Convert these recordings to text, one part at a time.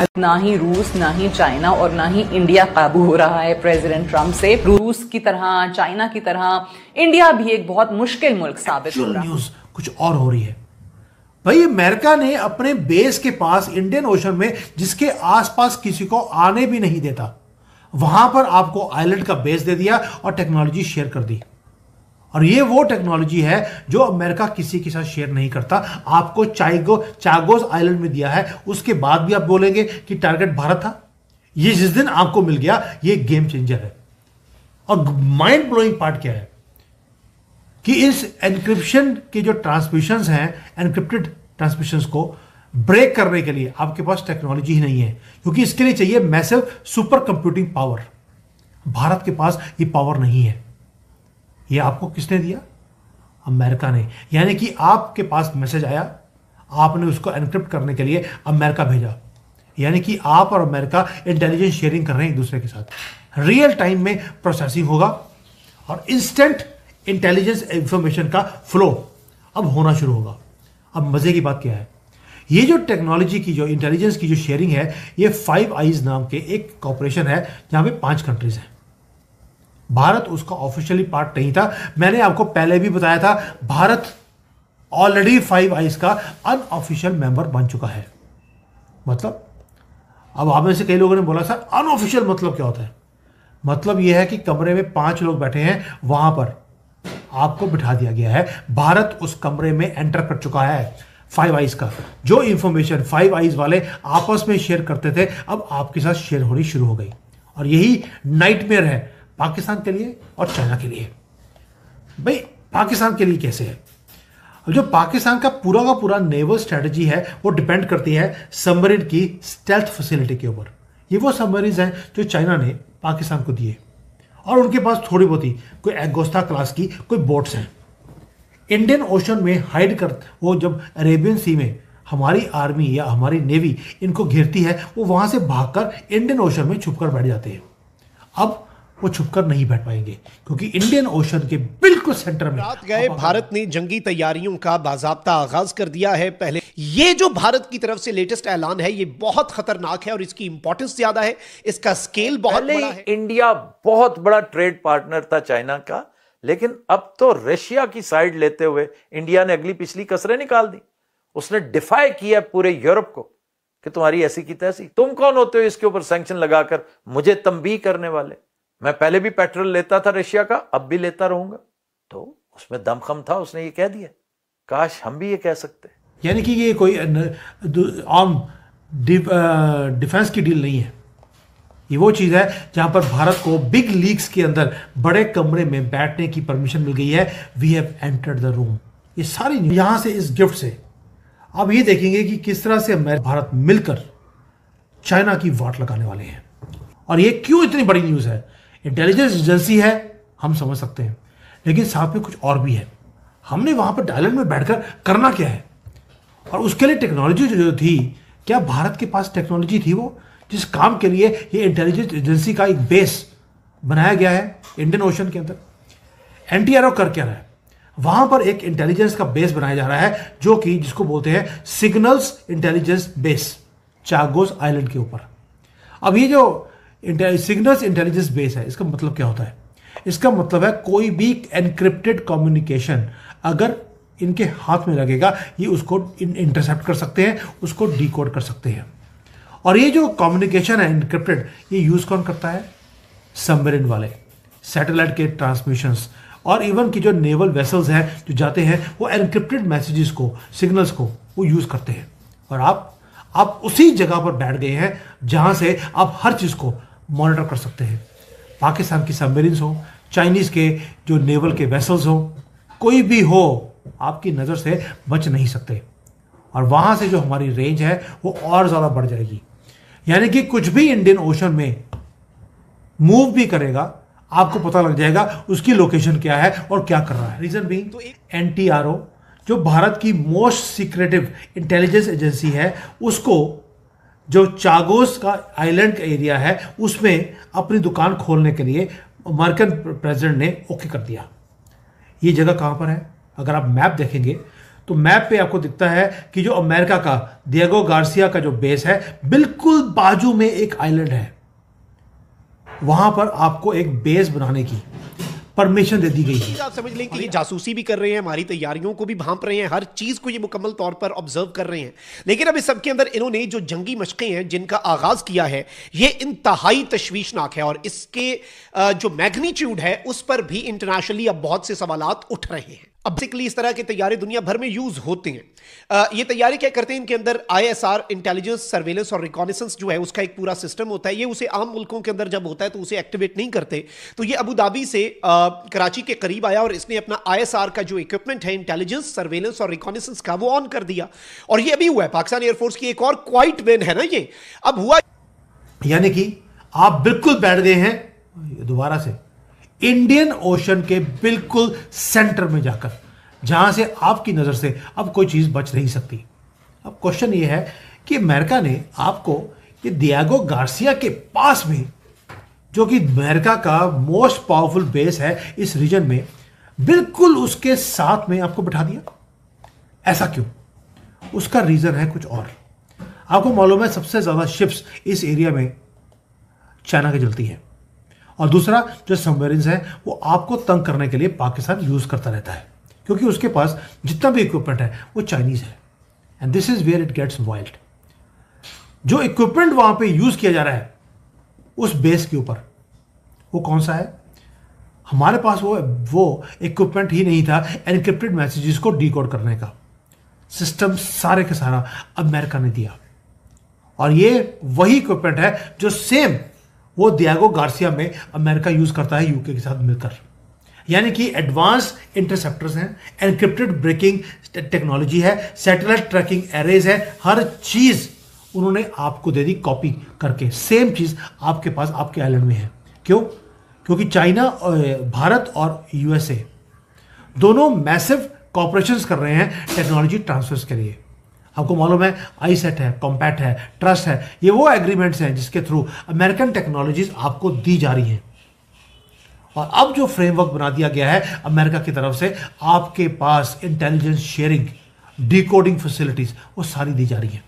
ना ही रूस, ना ही चाइना और ना ही इंडिया काबू हो रहा है प्रेसिडेंट ट्रंप से। रूस की तरह, चाइना की तरह इंडिया भी एक बहुत मुश्किल मुल्क साबित हो रहा है। न्यूज कुछ और हो रही है भाई। अमेरिका ने अपने बेस के पास इंडियन ओशन में, जिसके आसपास किसी को आने भी नहीं देता, वहां पर आपको आइलैंड का बेस दे दिया और टेक्नोलॉजी शेयर कर दी। और ये वो टेक्नोलॉजी है जो अमेरिका किसी के साथ शेयर नहीं करता। आपको चागोस आइलैंड में दिया है, उसके बाद भी आप बोलेंगे कि टारगेट भारत था। ये जिस दिन आपको मिल गया, ये गेम चेंजर है। और माइंड ब्लोइंग पार्ट क्या है कि इस एनक्रिप्शन के जो ट्रांसमिशंस हैं, एनक्रिप्टेड ट्रांसमिशंस को ब्रेक करने के लिए आपके पास टेक्नोलॉजी ही नहीं है, क्योंकि इसके लिए चाहिए massive super computing power. Bharat के पास ये पावर नहीं है। ये आपको किसने दिया? अमेरिका ने। यानी कि आपके पास मैसेज आया, आपने उसको एनक्रिप्ट करने के लिए अमेरिका भेजा। यानी कि आप और अमेरिका इंटेलिजेंस शेयरिंग कर रहे हैं एक दूसरे के साथ। रियल टाइम में प्रोसेसिंग होगा और इंस्टेंट इंटेलिजेंस इंफॉर्मेशन का फ्लो अब होना शुरू होगा। अब मजे की बात क्या है, ये जो टेक्नोलॉजी की, जो इंटेलिजेंस की जो शेयरिंग है, ये 5 आईज नाम के एक कॉर्पोरेशन है जहां पे 5 कंट्रीज हैं। भारत उसका ऑफिशियली पार्ट नहीं था। मैंने आपको पहले भी बताया था, भारत ऑलरेडी 5 आईज का अनऑफिशियल मेंबर बन चुका है। मतलब अब आप में से कई लोगों ने बोला सर अनऑफिशियल मतलब क्या होता है? मतलब यह है कि कमरे में 5 लोग बैठे हैं, वहां पर आपको बिठा दिया गया है। भारत उस कमरे में एंटर कर चुका है। 5 आईज का जो इंफॉर्मेशन 5 आईज वाले आपस में शेयर करते थे, अब आपके साथ शेयर होनी शुरू हो गई। और यही नाइटमेयर है पाकिस्तान के लिए और चाइना के लिए। भाई पाकिस्तान के लिए कैसे है? जो पाकिस्तान का पूरा नेवल स्ट्रेटजी है, वो डिपेंड करती है सबमरीन की स्टेल्थ फैसिलिटी के ऊपर। ये वो सबमरीन हैं जो चाइना ने पाकिस्तान को दिए, और उनके पास थोड़ी बहुत ही कोई एगोस्ता क्लास की कोई बोट्स हैं। इंडियन ओशन में हाइड कर, वो जब अरेबियन सी में हमारी आर्मी या हमारी नेवी इनको घेरती है, वो वहां से भागकर इंडियन ओशन में छुपकर बैठ जाते हैं। अब वो छुपकर नहीं बैठ पाएंगे, क्योंकि इंडियन ओशन के बिल्कुल सेंटर में रात गए भारत ने जंगी तैयारियों का बाज़ाब्ता आगाज कर दिया है। पहले ये जो भारत की तरफ से लेटेस्ट ऐलान है, ये बहुत खतरनाक है और इसकी इंपॉर्टेंस ज्यादा है, इसका स्केल बहुत बड़ा है। इंडिया बहुत बड़ा ट्रेड पार्टनर था चाइना का, लेकिन अब तो रशिया की साइड लेते हुए इंडिया ने अगली पिछली कसरें निकाल दी। उसने डिफाई किया पूरे यूरोप को कि तुम्हारी ऐसी की तैसी, तुम कौन होते हो इसके ऊपर सैंक्शन लगाकर मुझे तंबीह करने वाले। मैं पहले भी पेट्रोल लेता था रशिया का, अब भी लेता रहूंगा। तो उसमें दमखम था, उसने ये कह दिया। काश हम भी ये कह सकते। यानी कि ये कोई आम डिफेंस की डील नहीं है। ये वो चीज़ है जहां पर भारत को बिग लीग्स के अंदर बड़े कमरे में बैठने की परमिशन मिल गई है। We have entered the room. ये सारी यहां से, इस गिफ्ट से आप ये देखेंगे कि किस तरह से भारत मिलकर चाइना की वाट लगाने वाले हैं। और ये क्यों इतनी बड़ी न्यूज़ है? इंटेलिजेंस एजेंसी है, हम समझ सकते हैं, लेकिन साथ में कुछ और भी है। हमने वहां पर डायलॉग में बैठकर करना क्या है, और उसके लिए टेक्नोलॉजी जो थी, क्या भारत के पास टेक्नोलॉजी थी वो जिस काम के लिए ये इंटेलिजेंस एजेंसी का एक बेस बनाया गया है इंडियन ओशन के अंदर? एनटीआरओ कर क्या रहा है? वहां पर एक इंटेलिजेंस का बेस बनाया जा रहा है, जो कि जिसको बोलते हैं signals intelligence base, Chagos island के ऊपर। अब ये जो सिग्नल्स इंटेलिजेंस बेस है, इसका मतलब क्या होता है? इसका मतलब है कोई भी एनक्रिप्टेड कम्युनिकेशन अगर इनके हाथ में लगेगा, ये उसको इंटरसेप्ट कर सकते हैं, उसको डिकोड कर सकते हैं। और ये जो कम्युनिकेशन है एनक्रिप्टेड, ये यूज कौन करता है? सबमरीन वाले, सैटेलाइट के ट्रांसमिशंस, और इवन की जो नेवल वेसल्स हैं जो जाते हैं, वो एनक्रिप्टेड मैसेजेस को, सिग्नल्स को वो यूज करते हैं। और आप उसी जगह पर बैठ गए हैं जहां से आप हर चीज को मॉनिटर कर सकते हैं। पाकिस्तान की सबमरीन्स हो, चाइनीज के जो नेवल के वेसल्स हो, कोई भी हो, आपकी नज़र से बच नहीं सकते। और वहां से जो हमारी रेंज है वो और ज़्यादा बढ़ जाएगी। यानी कि कुछ भी इंडियन ओशन में मूव भी करेगा, आपको पता लग जाएगा उसकी लोकेशन क्या है और क्या कर रहा है। रीजन बीइंग तो एनटीआरओ, जो भारत की मोस्ट सीक्रेटिव इंटेलिजेंस एजेंसी है, उसको जो चागोस का आइलैंड का एरिया है, उसमें अपनी दुकान खोलने के लिए अमेरिकन प्रेसिडेंट ने ओके कर दिया। ये जगह कहां पर है? अगर आप मैप देखेंगे तो मैप पे आपको दिखता है कि जो अमेरिका का डिएगो गार्सिया का जो बेस है, बिल्कुल बाजू में एक आइलैंड है। वहां पर आपको एक बेस बनाने की परमिशन दे दी गई है। आप समझ लें कि ये जासूसी भी कर रहे हैं, हमारी तैयारियों को भी भांप रहे हैं, हर चीज को ये मुकम्मल तौर पर ऑब्जर्व कर रहे हैं। लेकिन अब इस सब के अंदर इन्होंने जो जंगी मशकें हैं जिनका आगाज किया है, ये इंतहाई तशवीशनाक है और इसके जो मैग्नीट्यूड है उस पर भी इंटरनेशनली अब बहुत से सवालात उठ रहे हैं। अब बेसिकली इस तरह के तैयारे दुनिया भर में यूज होते हैं। ये तैयारी क्या करते हैं, इनके अंदर ISR इंटेलिजेंस सर्वेलेंस और रिकॉनेसेंस जो है उसका एक पूरा सिस्टम होता है। ये उसे आम मुल्कों के अंदर जब होता है तो उसे एक्टिवेट नहीं करते। तो ये अबू धाबी से कराची के करीब आया और इसने अपना ISR का जो इक्विपमेंट है इंटेलिजेंस सर्वेलेंस और रिकॉनेसेंस का, वो ऑन कर दिया और ये अभी हुआ है। पाकिस्तान एयरफोर्स की एक और क्वाइट विन है ना ये अब हुआ, यानी कि आप बिल्कुल बैठ गए हैं दोबारा से इंडियन ओशन के बिल्कुल सेंटर में जाकर, जहां से आपकी नजर से अब कोई चीज बच नहीं सकती। अब क्वेश्चन ये है कि अमेरिका ने आपको ये डिएगो गार्सिया के पास में, जो कि अमेरिका का मोस्ट पावरफुल बेस है इस रीजन में, बिल्कुल उसके साथ में आपको बिठा दिया। ऐसा क्यों? उसका रीजन है कुछ और। आपको मालूम है सबसे ज्यादा शिप्स इस एरिया में चाइना की चलती है, और दूसरा जो सबमरीन्स है वो आपको तंग करने के लिए पाकिस्तान यूज करता रहता है, क्योंकि उसके पास जितना भी इक्विपमेंट है वो चाइनीज है। And this is where it gets wild. जो इक्विपमेंट वहां पे यूज किया जा रहा है उस बेस के ऊपर, वो कौन सा है? हमारे पास वो इक्विपमेंट ही नहीं था एनक्रिप्टेड मैसेजेस को डिकोड करने का। सिस्टम सारे के सारा अमेरिका ने दिया, और ये वही इक्विपमेंट है जो सेम वो डिएगो गार्सिया में अमेरिका यूज करता है यूके के साथ मिलकर। यानी कि एडवांस इंटरसेप्टर्स हैं, एनक्रिप्टेड ब्रेकिंग टेक्नोलॉजी है, सैटेलाइट ट्रैकिंग एरेज है, हर चीज उन्होंने आपको दे दी कॉपी करके। सेम चीज आपके पास आपके आइलैंड में है। क्यों? क्योंकि चाइना, भारत और USA दोनों मैसिव कॉपरेशंस कर रहे हैं टेक्नोलॉजी ट्रांसफर्स के लिए। आपको मालूम है आईसेट है, कॉम्पैट है, ट्रस्ट है, ये वो एग्रीमेंट्स हैं जिसके थ्रू अमेरिकन टेक्नोलॉजीज आपको दी जा रही हैं। और अब जो फ्रेमवर्क बना दिया गया है अमेरिका की तरफ से, आपके पास इंटेलिजेंस शेयरिंग, डिकोडिंग फैसिलिटीज वो सारी दी जा रही है।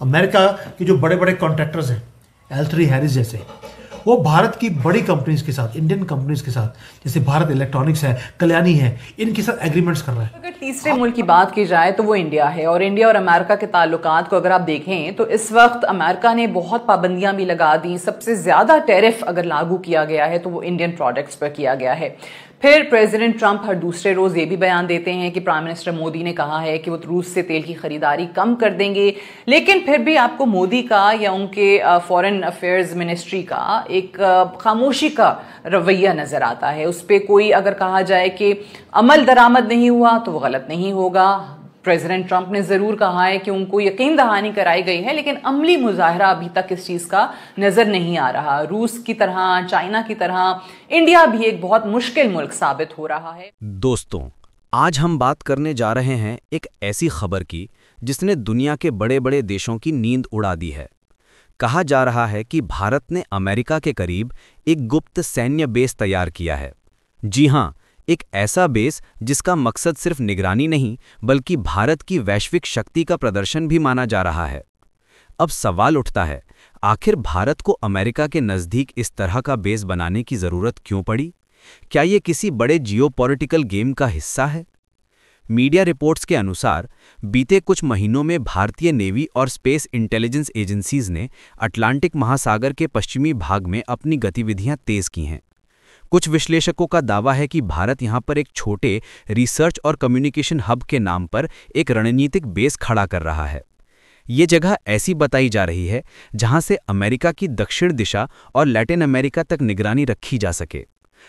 अमेरिका के जो बड़े बड़े कॉन्ट्रैक्टर्स हैं, L3 Harris जैसे, वो भारत की बड़ी कंपनीज के साथ, इंडियन कंपनीज के साथ, जैसे भारत इलेक्ट्रॉनिक्स है, कल्याणी है, इनके साथ एग्रीमेंट्स कर रहा है। अगर तीसरे मुल्क की बात की जाए तो वो इंडिया है, और इंडिया और अमेरिका के ताल्लुकात को अगर आप देखें तो इस वक्त अमेरिका ने बहुत पाबंदियां भी लगा दी। सबसे ज्यादा टैरिफ अगर लागू किया गया है तो वो इंडियन प्रोडक्ट्स पर किया गया है। फिर प्रेसिडेंट ट्रंप हर दूसरे रोज ये भी बयान देते हैं कि प्राइम मिनिस्टर मोदी ने कहा है कि वो रूस से तेल की खरीदारी कम कर देंगे, लेकिन फिर भी आपको मोदी का या उनके फॉरेन अफेयर्स मिनिस्ट्री का एक खामोशी का रवैया नजर आता है। उस पर कोई अगर कहा जाए कि अमल दरामद नहीं हुआ तो वो गलत नहीं होगा। प्रेसिडेंट ट्रंप ने जरूर कहा है कि उनको यकीन दहानी कराई गई है, लेकिन अमली मुजाहरा अभी तक इस चीज का नजर नहीं आ रहा। रूस की तरह, चाइना की तरह इंडिया भी एक बहुत मुश्किल मुल्क साबित हो रहा है। दोस्तों, आज हम बात करने जा रहे हैं एक ऐसी खबर की जिसने दुनिया के बड़े बड़े देशों की नींद उड़ा दी है। कहा जा रहा है कि भारत ने अमेरिका के करीब एक गुप्त सैन्य बेस तैयार किया है। जी हां, एक ऐसा बेस जिसका मकसद सिर्फ निगरानी नहीं बल्कि भारत की वैश्विक शक्ति का प्रदर्शन भी माना जा रहा है। अब सवाल उठता है, आखिर भारत को अमेरिका के नज़दीक इस तरह का बेस बनाने की ज़रूरत क्यों पड़ी? क्या ये किसी बड़े जियोपॉलिटिकल गेम का हिस्सा है? मीडिया रिपोर्ट्स के अनुसार बीते कुछ महीनों में भारतीय नेवी और स्पेस इंटेलिजेंस एजेंसीज ने अटलांटिक महासागर के पश्चिमी भाग में अपनी गतिविधियां तेज की हैं। कुछ विश्लेषकों का दावा है कि भारत यहां पर एक छोटे रिसर्च और कम्युनिकेशन हब के नाम पर एक रणनीतिक बेस खड़ा कर रहा है। ये जगह ऐसी बताई जा रही है जहां से अमेरिका की दक्षिण दिशा और लैटिन अमेरिका तक निगरानी रखी जा सके,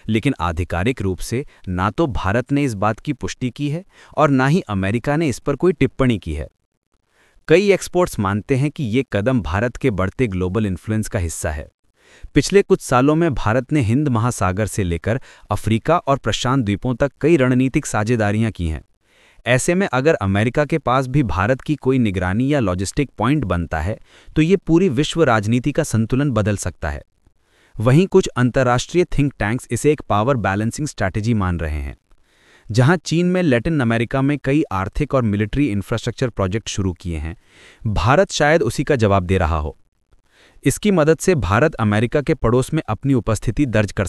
लेकिन आधिकारिक रूप से ना तो भारत ने इस बात की पुष्टि की है और ना ही अमेरिका ने इस पर कोई टिप्पणी की है। कई एक्सपर्ट्स मानते हैं कि ये कदम भारत के बढ़ते ग्लोबल इन्फ्लुएंस का हिस्सा है। पिछले कुछ सालों में भारत ने हिंद महासागर से लेकर अफ्रीका और प्रशांत द्वीपों तक कई रणनीतिक साझेदारियां की हैं। ऐसे में अगर अमेरिका के पास भी भारत की कोई निगरानी या लॉजिस्टिक पॉइंट बनता है तो ये पूरी विश्व राजनीति का संतुलन बदल सकता है। वहीं कुछ अंतर्राष्ट्रीय थिंक टैंक्स इसे एक पावर बैलेंसिंग स्ट्रैटेजी मान रहे हैं। जहां चीन में लैटिन अमेरिका में कई आर्थिक और मिलिट्री इंफ्रास्ट्रक्चर प्रोजेक्ट शुरू किए हैं, भारत शायद उसी का जवाब दे रहा हो। इसकी मदद से भारत अमेरिका के पड़ोस में अपनी उपस्थिति दर्ज कर